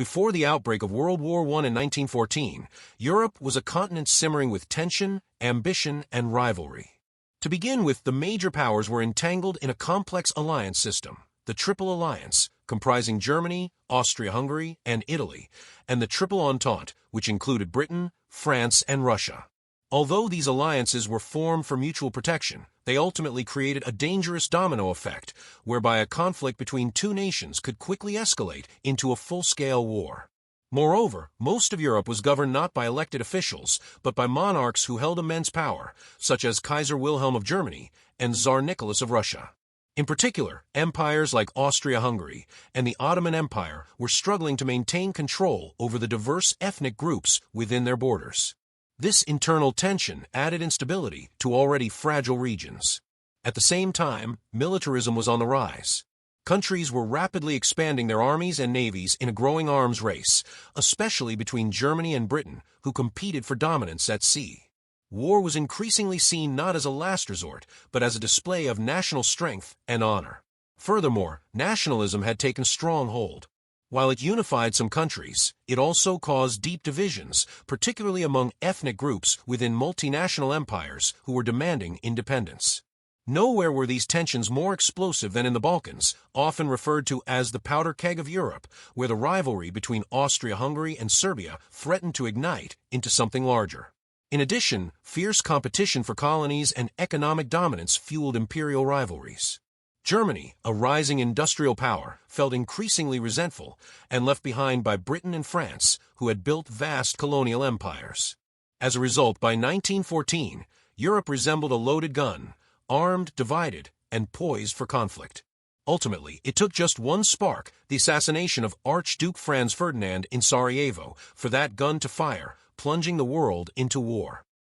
Before the outbreak of World War I in 1914, Europe was a continent simmering with tension, ambition, and rivalry. To begin with, the major powers were entangled in a complex alliance system, the Triple Alliance, comprising Germany, Austria-Hungary, and Italy, and the Triple Entente, which included Britain, France, and Russia. Although these alliances were formed for mutual protection, they ultimately created a dangerous domino effect, whereby a conflict between two nations could quickly escalate into a full-scale war. Moreover, most of Europe was governed not by elected officials, but by monarchs who held immense power, such as Kaiser Wilhelm of Germany and Tsar Nicholas of Russia. In particular, empires like Austria-Hungary and the Ottoman Empire were struggling to maintain control over the diverse ethnic groups within their borders. This internal tension added instability to already fragile regions. At the same time, militarism was on the rise. Countries were rapidly expanding their armies and navies in a growing arms race, especially between Germany and Britain, who competed for dominance at sea. War was increasingly seen not as a last resort, but as a display of national strength and honor. Furthermore, nationalism had taken strong hold. While it unified some countries, it also caused deep divisions, particularly among ethnic groups within multinational empires who were demanding independence. Nowhere were these tensions more explosive than in the Balkans, often referred to as the powder keg of Europe, where the rivalry between Austria-Hungary and Serbia threatened to ignite into something larger. In addition, fierce competition for colonies and economic dominance fueled imperial rivalries. Germany, a rising industrial power, felt increasingly resentful and left behind by Britain and France, who had built vast colonial empires. As a result, by 1914, Europe resembled a loaded gun, armed, divided, and poised for conflict. Ultimately, it took just one spark, the assassination of Archduke Franz Ferdinand in Sarajevo, for that gun to fire, plunging the world into war.